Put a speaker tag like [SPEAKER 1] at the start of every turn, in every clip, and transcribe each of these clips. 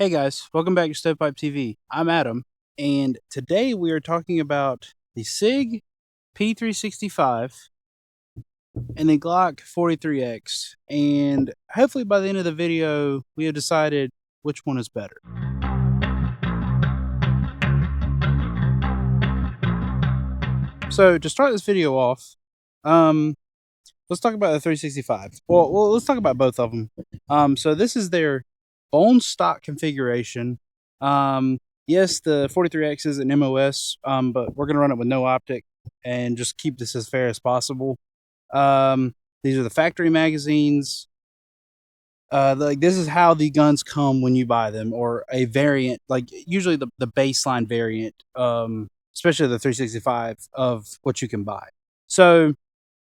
[SPEAKER 1] Hey guys, welcome back to Stovepipe TV. I'm Adam, and today we are talking about the SIG P365 and the Glock 43X. And hopefully by the end of the video, we have decided which one is better. So to start this video off, let's talk about the 365. Well, let's talk about both of them. So this is their bone stock configuration. Yes, the 43X is an MOS, but we're going to run it with no optic and just keep this as fair as possible. These are the factory magazines. This is how the guns come when you buy them, or a variant, like usually the baseline variant, especially the 365 of what you can buy. So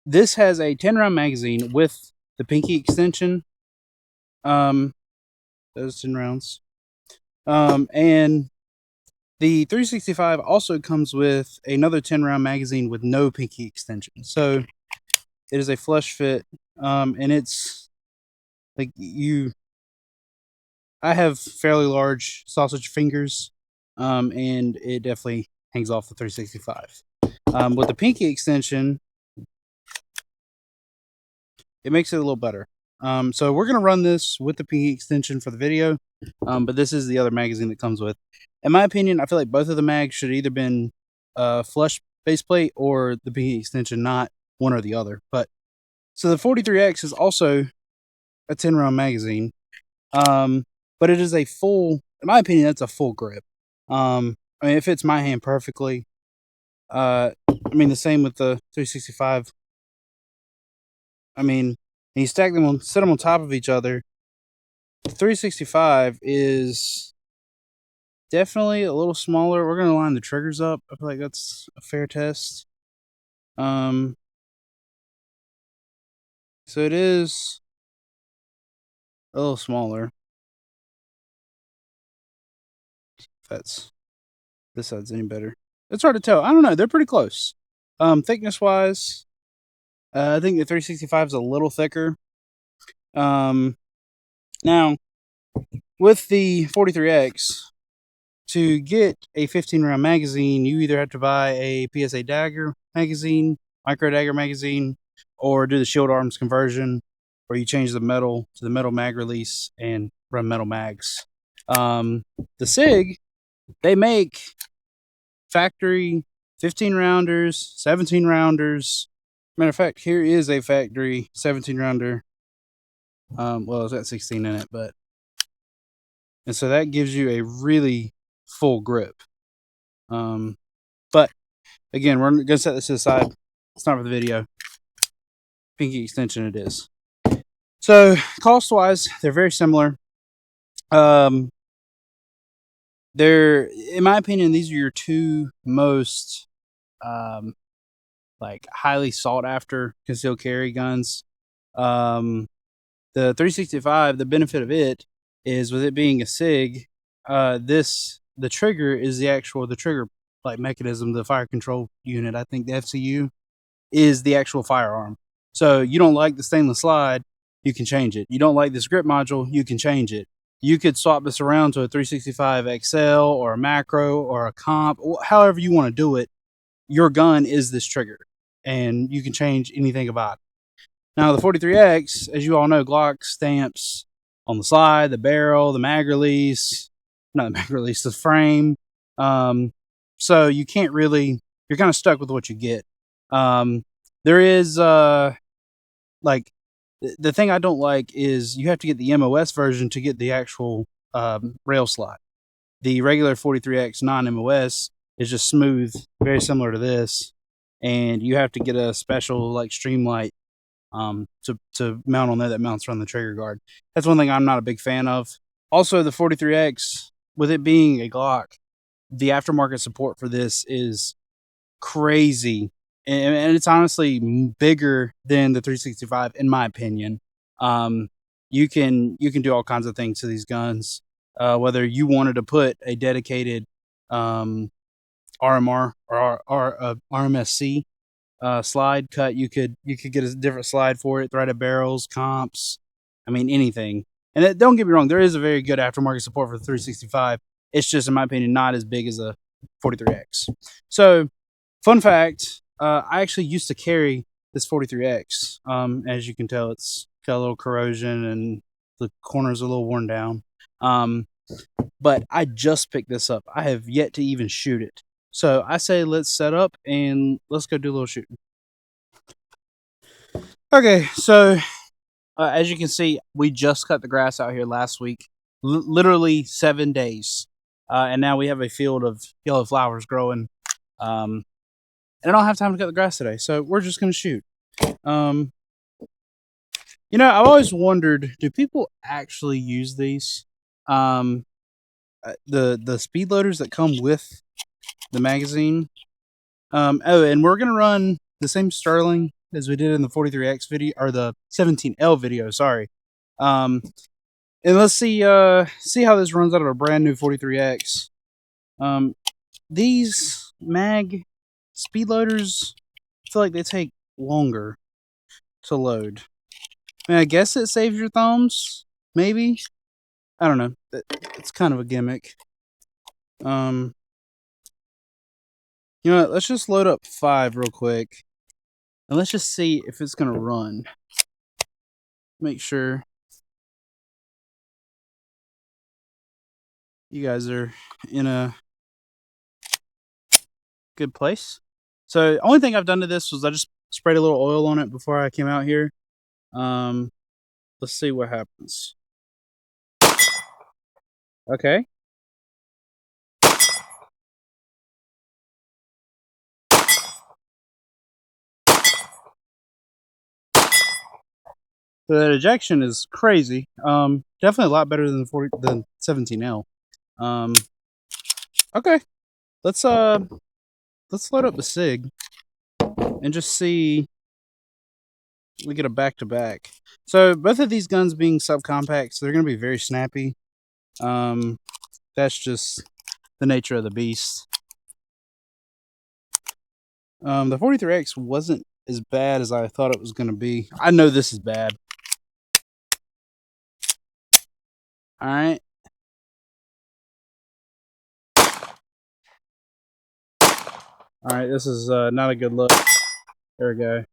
[SPEAKER 1] this has a 10-round magazine with the pinky extension. Those 10 rounds. And the 365 also comes with another 10-round magazine with no pinky extension. So it is a flush fit, and it's like I have fairly large sausage fingers, and it definitely hangs off the 365. With the pinky extension, it makes it a little better. So we're going to run this with the pinky extension for the video, but this is the other magazine that comes with. In my opinion, I feel like both of the mags should either been flush baseplate or the pinky extension, not one or the other. But so the 43X is also a 10-round magazine, but it is a full, in my opinion, that's a full grip. I mean, it fits my hand perfectly. I mean, the same with the 365. I mean, and you stack them set them on top of each other. The 365 is definitely a little smaller. We're gonna line the triggers up. I feel like that's a fair test. So it is a little smaller. If this side's any better. It's hard to tell. I don't know. They're pretty close. Thickness wise, I think the 365 is a little thicker. Now, with the 43X, to get a 15-round magazine, you either have to buy a PSA Dagger magazine, Micro Dagger magazine, or do the Shield Arms conversion, where you change the metal to the metal mag release and run metal mags. The SIG, they make factory 15-rounders, 17-rounders. Matter of fact, here is a factory 17-rounder. Well, it's got 16 in it, and so that gives you a really full grip. But again, we're going to set this to the side. It's not for the video. Pinky extension it is. So cost-wise, they're very similar. They're, in my opinion, these are your two most like highly sought after concealed carry guns. The 365, the benefit of it is, with it being a SIG, the trigger is the trigger like mechanism, the fire control unit. I think the FCU is the actual firearm. So you don't like the stainless slide, you can change it. You don't like this grip module, you can change it. You could swap this around to a 365 XL or a macro or a comp, however you want to do it. Your gun is this trigger, and you can change anything about it. Now, the 43X, as you all know, Glock stamps on the slide, the barrel, the mag release, not the mag release, the frame. So you can't really, you're kind of stuck with what you get. There is, like, the thing I don't like is you have to get the MOS version to get the actual rail slide. The regular 43X non-MOS is just smooth, very similar to this, and you have to get a special like Streamlight to mount on there that mounts around the trigger guard. That's one thing I'm not a big fan of. Also, the 43X, with it being a Glock, the aftermarket support for this is crazy. And it's honestly bigger than the 365, in my opinion. You can do all kinds of things to these guns. Whether you wanted to put a dedicated RMR or RMSC slide cut, you could get a different slide for it, threaded barrels, comps. I mean, anything. And don't get me wrong, there is a very good aftermarket support for the 365. It's just, in my opinion, not as big as a 43X. So, fun fact, I actually used to carry this 43X. As you can tell, it's got a little corrosion and the corners are a little worn down. But I just picked this up. I have yet to even shoot it. So I say let's set up and let's go do a little shooting. Okay, so as you can see, we just cut the grass out here last week. Literally 7 days. And now we have a field of yellow flowers growing. And I don't have time to cut the grass today, so we're just going to shoot. You know, I've always wondered, do people actually use these? The speed loaders that come with the magazine. Oh, and we're gonna run the same Sterling as we did in the 43X video, or the 17L video. Sorry. And let's see how this runs out of a brand new 43X. These mag speed loaders, I feel like they take longer to load. I mean, I guess it saves your thumbs, maybe. I don't know. It's kind of a gimmick. You know what? Let's just load up 5 real quick. And let's just see if it's going to run. Make sure you guys are in a good place. So, the only thing I've done to this was I just sprayed a little oil on it before I came out here. Let's see what happens. Okay. So that ejection is crazy. Definitely a lot better than the 17L. Okay. Let's load up the SIG and just see. We get a back-to-back. So both of these guns being subcompact, so they're going to be very snappy. That's just the nature of the beast. The 43X wasn't as bad as I thought it was going to be. I know this is bad. All right. All right, this is not a good look. There we go.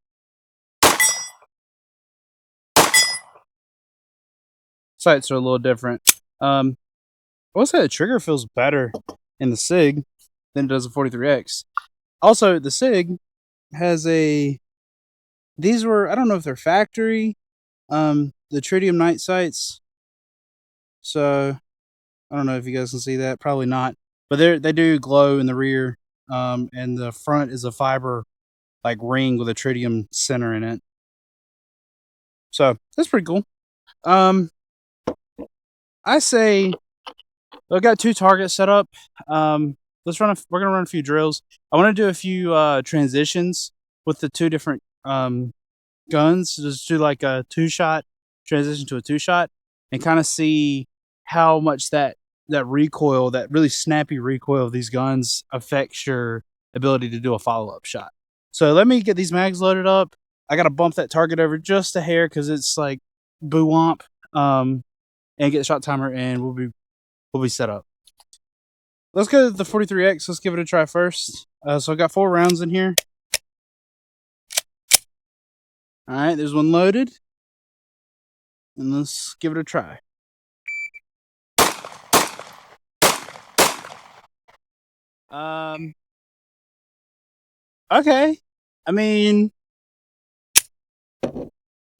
[SPEAKER 1] Sights are a little different. I will say the trigger feels better in the SIG than it does the 43X. Also, the SIG has a... These were, I don't know if they're factory, the tritium night sights. So, I don't know if you guys can see that. Probably not. But they do glow in the rear. And the front is a fiber like ring with a tritium center in it. So, that's pretty cool. I say I've got 2 targets set up. We're gonna run a few drills. I want to do a few transitions with the 2 different guns. Just do like a 2-shot transition to a 2-shot, and kind of see how much that recoil, that really snappy recoil of these guns, affects your ability to do a follow-up shot. So let me get these mags loaded up. I gotta bump that target over just a hair because it's like boo womp. And get the shot timer, and we'll be set up. Let's go to the 43X. Let's give it a try first. So I got 4 rounds in here. All right, there's one loaded, and let's give it a try. Okay. I mean,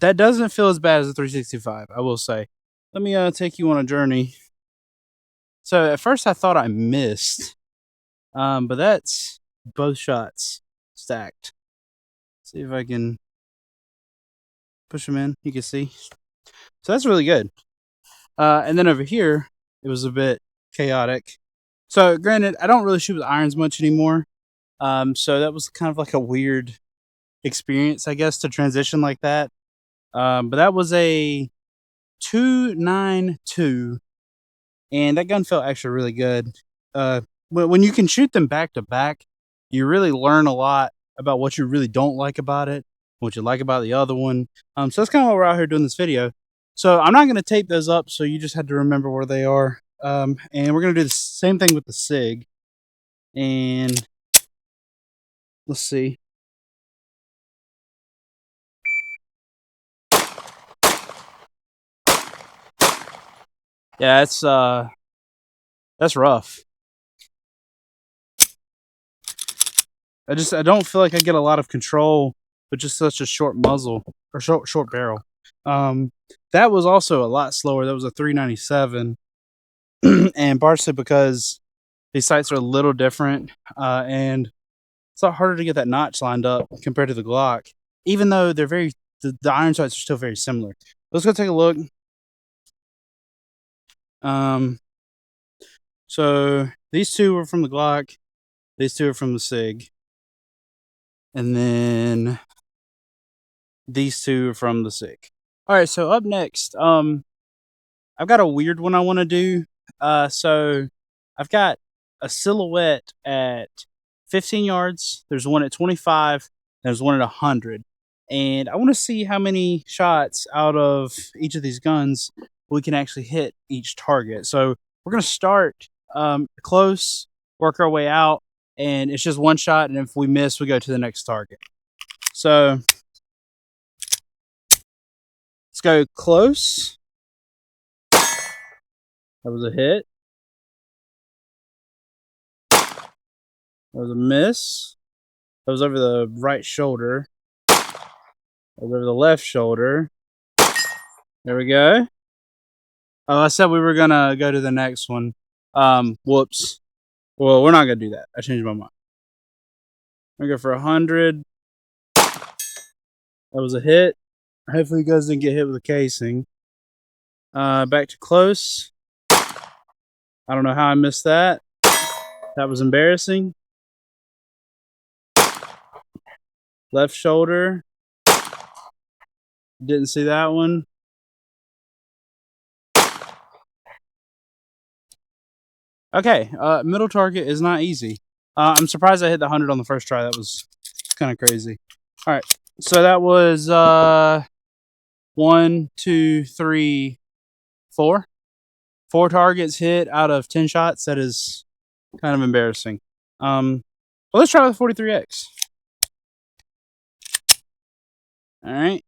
[SPEAKER 1] that doesn't feel as bad as the 365, I will say. Let me take you on a journey. So at first I thought I missed, but that's both shots stacked. See if I can push them in. You can see. So that's really good. And then over here, it was a bit chaotic. So granted, I don't really shoot with irons much anymore. So that was kind of like a weird experience, I guess, to transition like that. But that was a 292, and that gun felt actually really good. When you can shoot them back to back, you really learn a lot about what you really don't like about it, what you like about the other one. So that's kind of why we're out here doing this video. So I'm not going to tape those up, so you just had to remember where they are. And we're going to do the same thing with the SIG. And let's see. Yeah, that's rough. I don't feel like I get a lot of control with just such a short muzzle or short barrel. That was also a lot slower. That was a 397, and partially because these sights are a little different, and it's a lot harder to get that notch lined up compared to the Glock. Even though they're the iron sights are still very similar. Let's go take a look. So these two were from the Glock. These two are from the SIG. And then these two are from the SIG. All right, so up next, I've got a weird one I want to do. So I've got a silhouette at 15 yards. There's one at 25. There's one at 100. And I want to see how many shots out of each of these guns we can actually hit each target. So we're going to start close, work our way out, and it's just one shot. And if we miss, we go to the next target. So let's go close. That was a hit. That was a miss. That was over the right shoulder. That was over the left shoulder. There we go. Oh, I said we were going to go to the next one. Whoops. Well, we're not going to do that. I changed my mind. I'm going to go for 100. That was a hit. Hopefully you guys didn't get hit with a casing. Back to close. I don't know how I missed that. That was embarrassing. Left shoulder. Didn't see that one. Okay, middle target is not easy. I'm surprised I hit the 100 on the first try. That was kind of crazy. All right, so that was 1, 2, 3, 4. 4 targets hit out of 10 shots. That is kind of embarrassing. Well, let's try with 43X. All right.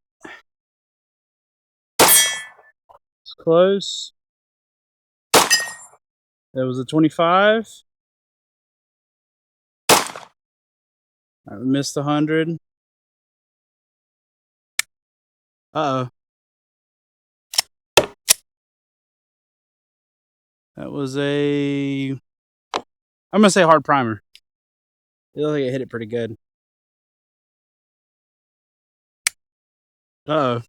[SPEAKER 1] It's close. That was a 25. I missed 100. Uh-oh. That was I'm going to say hard primer. It looked like it hit it pretty good. Uh-oh.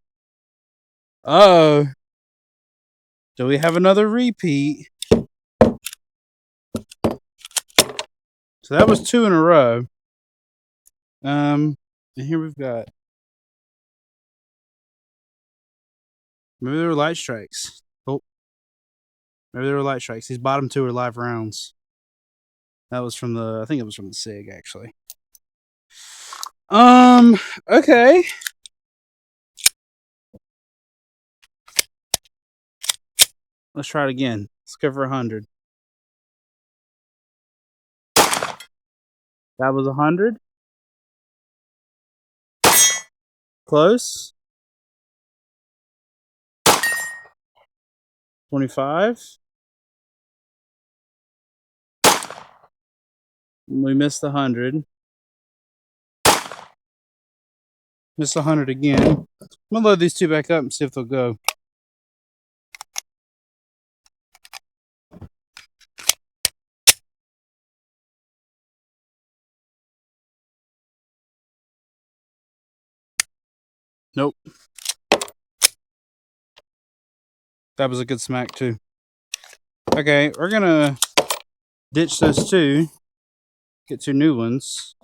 [SPEAKER 1] Uh-oh. Do we have another repeat? So that was 2 in a row. And here we've got. Maybe they were light strikes. Oh. Maybe they were light strikes. These bottom 2 are live rounds. That was from I think it was from the SIG, actually. Okay. Let's try it again. Let's go for 100. That was 100. Close. 25. We missed 100. Missed 100 again. I'm gonna load these 2 back up and see if they'll go. Nope. That was a good smack too. Okay, we're gonna ditch those 2. Get 2 new ones.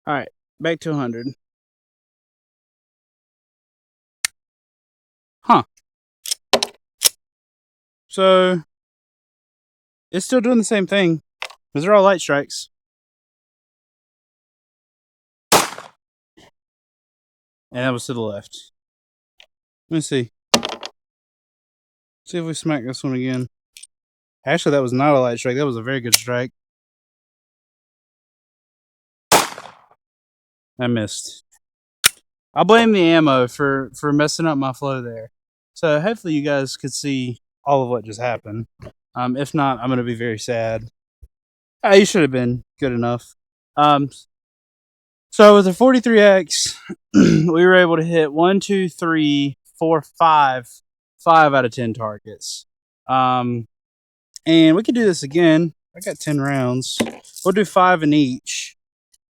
[SPEAKER 1] Alright, back to 100. Huh. So, it's still doing the same thing. Those are all light strikes. And that was to the left. Let me see. See if we smack this one again. Actually, that was not a light strike. That was a very good strike. I missed. I blame the ammo for messing up my flow there. So hopefully you guys could see all of what just happened. If not, I'm going to be very sad. You should have been good enough. So with the 43X, we were able to hit 1, 2, 3, 4, 5 out of 10 targets. And we could do this again. I got 10 rounds. We'll do 5 in each.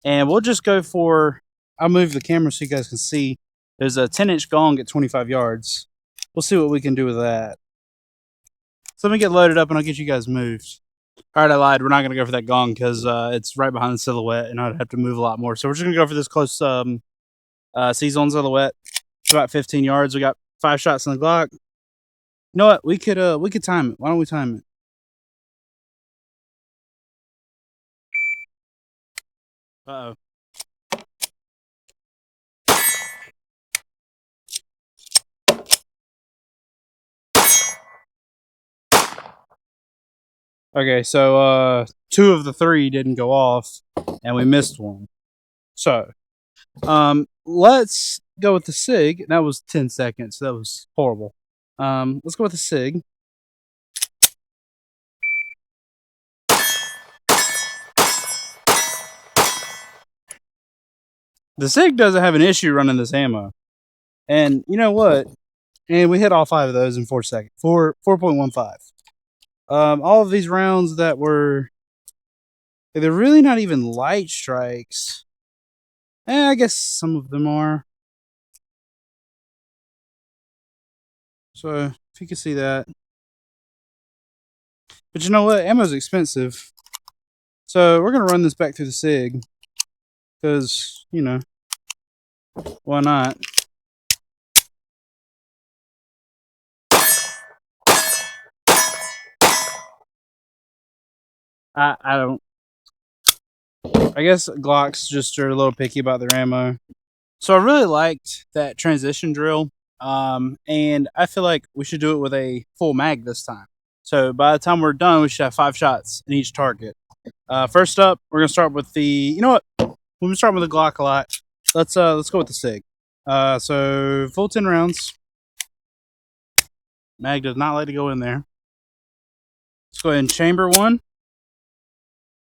[SPEAKER 1] And we'll just go for, I'll move the camera so you guys can see. There's a 10-inch gong at 25 yards. We'll see what we can do with that. So let me get loaded up and I'll get you guys moved. All right, I lied. We're not going to go for that gong because it's right behind the silhouette and I'd have to move a lot more. So we're just going to go for this close C-zone silhouette. It's about 15 yards. We got 5 shots in the Glock. You know what? We could time it. Why don't we time it? Uh-oh. Okay, so 2 of the 3 didn't go off, and we missed one. So, let's go with the SIG. That was 10 seconds. That was horrible. Let's go with the SIG. The SIG doesn't have an issue running this ammo. And you know what? And we hit all 5 of those in 4 seconds. 4.15. All of these rounds that were... They're really not even light strikes. I guess some of them are. So, if you can see that. But you know what? Ammo's expensive. So, we're going to run this back through the SIG. Because, you know, why not? I don't. I guess Glocks just are a little picky about their ammo. So I really liked that transition drill. And I feel like we should do it with a full mag this time. So by the time we're done, we should have 5 shots in each target. First up, we're gonna start with the. You know what? We've been starting with the Glock a lot. Let's go with the SIG. So full 10 rounds. Mag does not like to go in there. Let's go ahead and chamber 1.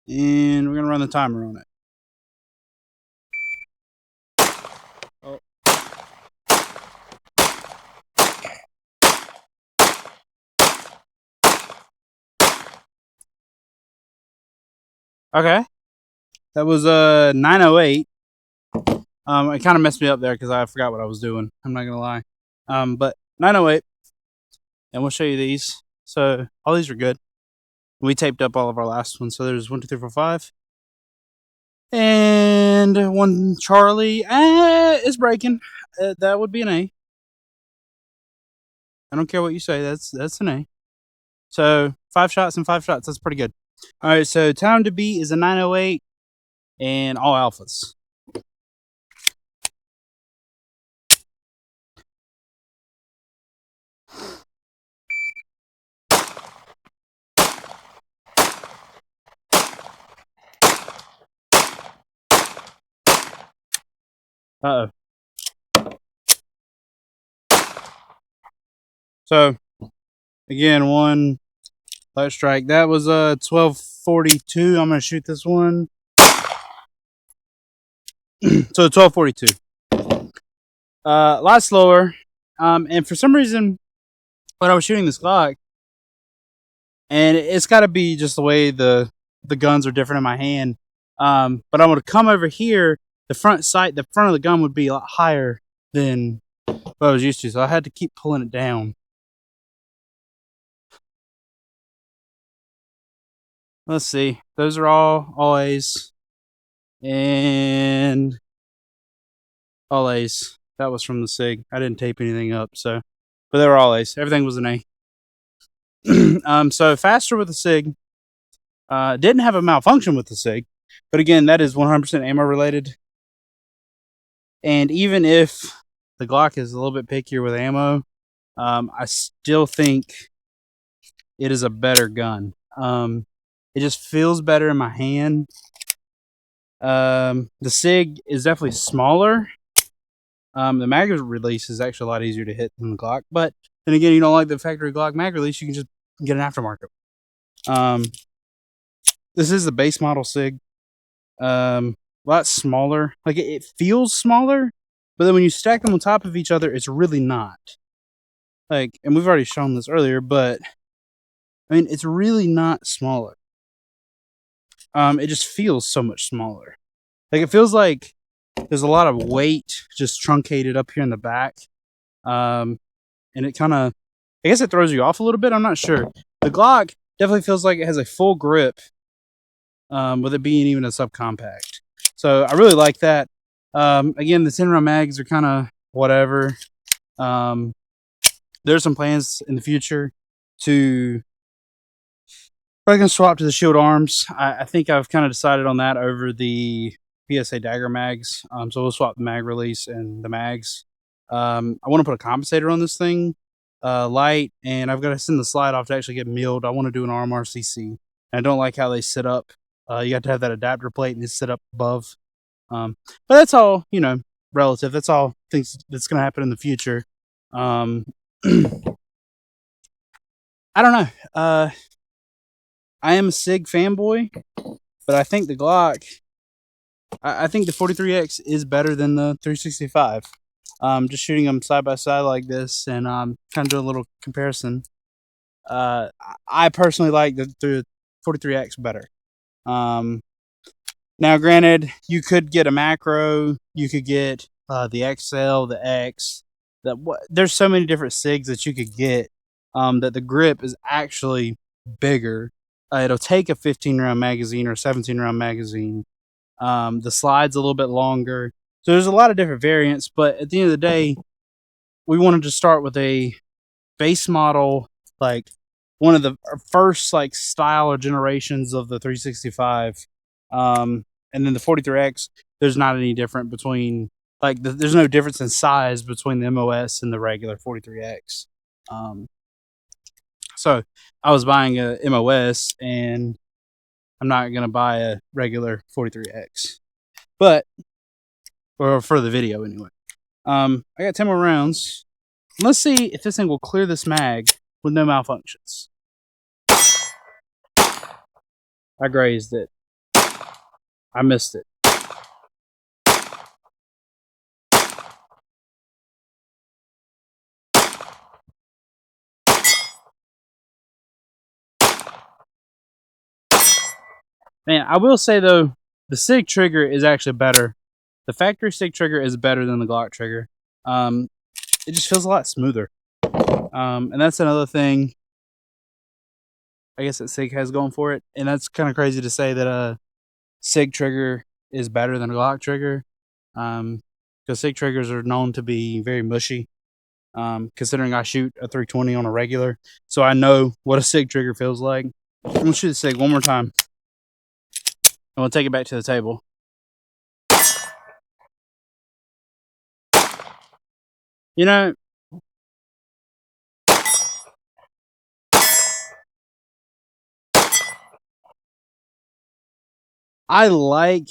[SPEAKER 1] And we're going to run the timer on it. Oh. Okay. That was 908. It kind of messed me up there because I forgot what I was doing. I'm not going to lie. But 908. And we'll show you these. So all these are good. We taped up all of our last ones. So there's 1, 2, 3, 4, 5. And 1 Charlie. It's breaking. That would be an A. I don't care what you say. That's an A. So 5 shots and 5 shots. That's pretty good. All right. So time to beat is a 908 and all alphas. Uh-oh. So, again, 1 light strike. That was 1242. I'm going to shoot this one. So, 1242. A lot slower. And for some reason, when I was shooting this Glock, and it's got to be just the way the guns are different in my hand. But I'm going to come over here. The front of the gun would be a lot higher than what I was used to. So I had to keep pulling it down. Let's see. Those are all A's. And all A's. That was from the SIG. I didn't tape anything up, so. But they were all A's. Everything was an A. So faster with the SIG. Didn't have a malfunction with the SIG. But again, that is 100% ammo related. And even if the Glock is a little bit pickier with ammo. I still think it is a better gun. It just feels better in my hand. The SIG is definitely smaller. The mag release is actually a lot easier to hit than the Glock, but then again, you don't like the factory Glock mag release, you can just get an aftermarket. This is the base model SIG. A lot smaller. Like it feels smaller, but then when you stack them on top of each other, it's really not. Like, and we've already shown this earlier, but I mean, it's really not smaller. It just feels so much smaller. Like it feels like there's a lot of weight just truncated up here in the back. And it kind of, I guess it throws you off a little bit. I'm not sure. The Glock definitely feels like it has a full grip, with it being even a subcompact. So I really like that. Again, the 10-round mags are kind of whatever. There's some plans in the future to probably gonna swap to the Shield Arms. I think I've kind of decided on that over the PSA Dagger mags. So we'll swap the mag release and the mags. I want to put a compensator on this thing, light, and I've got to send the slide off to actually get milled. I want to do an RMRCC. And I don't like how they sit up. You got to have that adapter plate and it's sit up above. But that's all, you know, relative. That's all things that's going to happen in the future. I don't know. I am a SIG fanboy, but I think the Glock, I think the 43X is better than the 365. Just shooting them side by side like this and kind of doing a little comparison. I personally like the 43X better. Now, granted, you could get a macro, you could get the XL, the X. There's so many different SIGs that you could get that the grip is actually bigger. It'll take a 15-round magazine or a 17-round magazine. The slide's a little bit longer. So there's a lot of different variants, but at the end of the day, we wanted to start with a base model, like one of the first like style or generations of the 365. And then the 43X, there's not any different between, like, there's no difference in size between the MOS and the regular 43X. So I was buying a MOS, and I'm not going to buy a regular 43X. But, or for the video anyway. I got 10 more rounds. Let's see if this thing will clear this mag with no malfunctions. I grazed it. I missed it. Man, I will say though, the SIG trigger is actually better. The factory SIG trigger is better than the Glock trigger. It just feels a lot smoother. And that's another thing I guess that SIG has going for it. And that's kind of crazy to say that a SIG trigger is better than a Glock trigger. Because SIG triggers are known to be very mushy. Considering I shoot a 320 on a regular. So I know what a SIG trigger feels like. I'm going to shoot the SIG one more time. And we'll take it back to the table. You know, I like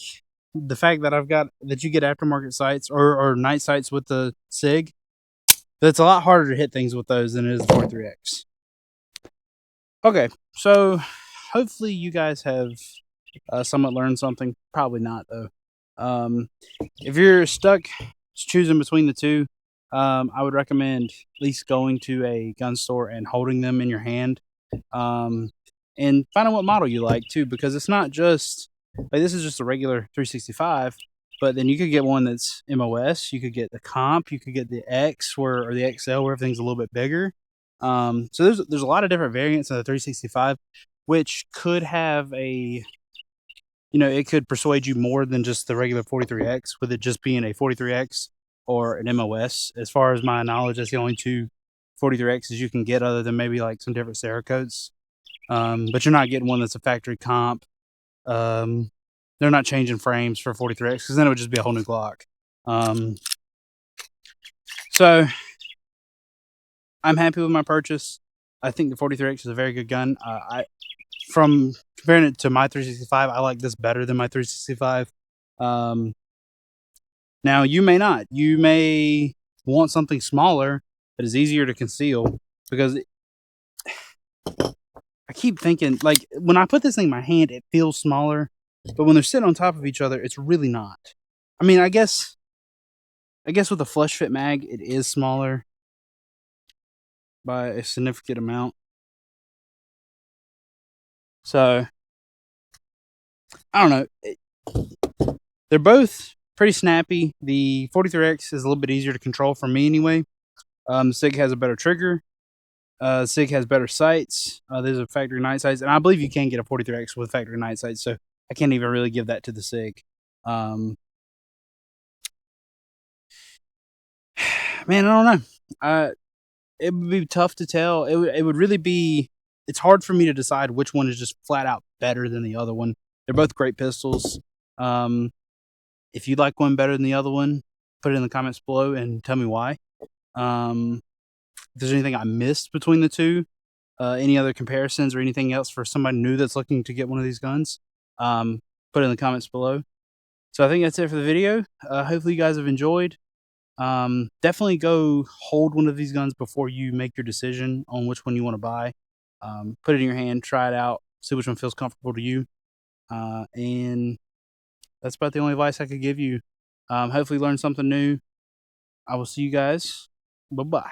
[SPEAKER 1] the fact that that you get aftermarket sights or night sights with the SIG. But it's a lot harder to hit things with those than it is the 43X. Okay, so hopefully you guys have somewhat learned something. Probably not though. If you're stuck choosing between the two, I would recommend at least going to a gun store and holding them in your hand, and finding what model you like too, because it's not just like this is just a regular 365, but then you could get one that's MOS, you could get the comp, you could get the X or the XL where everything's a little bit bigger. So there's a lot of different variants of the 365, which could have a, you know, it could persuade you more than just the regular 43X, with it just being a 43X or an MOS. As far as my knowledge, that's the only two 43Xs you can get, other than maybe like some different Cerakotes. But you're not getting one that's a factory comp. They're not changing frames for 43X, because then it would just be a whole new Glock. So I'm happy with my purchase. I think the 43X is a very good gun. From comparing it to my 365, I like this better than my 365. Now you may not. You may want something smaller that is easier to conceal, because I keep thinking, like, when I put this thing in my hand, it feels smaller, but when they're sitting on top of each other, it's really not. I mean, I guess with a flush fit mag, it is smaller by a significant amount. So I don't know. They're both pretty snappy. The 43X is a little bit easier to control for me anyway. The SIG has a better trigger. SIG has better sights. There's a factory night sights, and I believe you can get a 43X with factory night sights, so I can't even really give that to the SIG. Man, I don't know. It would be tough to tell. It would really be. It's hard for me to decide which one is just flat out better than the other one. They're both great pistols. If you like one better than the other one, put it in the comments below and tell me why. If there's anything I missed between the two, any other comparisons or anything else for somebody new that's looking to get one of these guns, put it in the comments below. So I think that's it for the video. Hopefully you guys have enjoyed. Definitely go hold one of these guns before you make your decision on which one you want to buy. Put it in your hand, try it out, see which one feels comfortable to you. And that's about the only advice I could give you. Hopefully learn something new. I will see you guys. Bye-bye.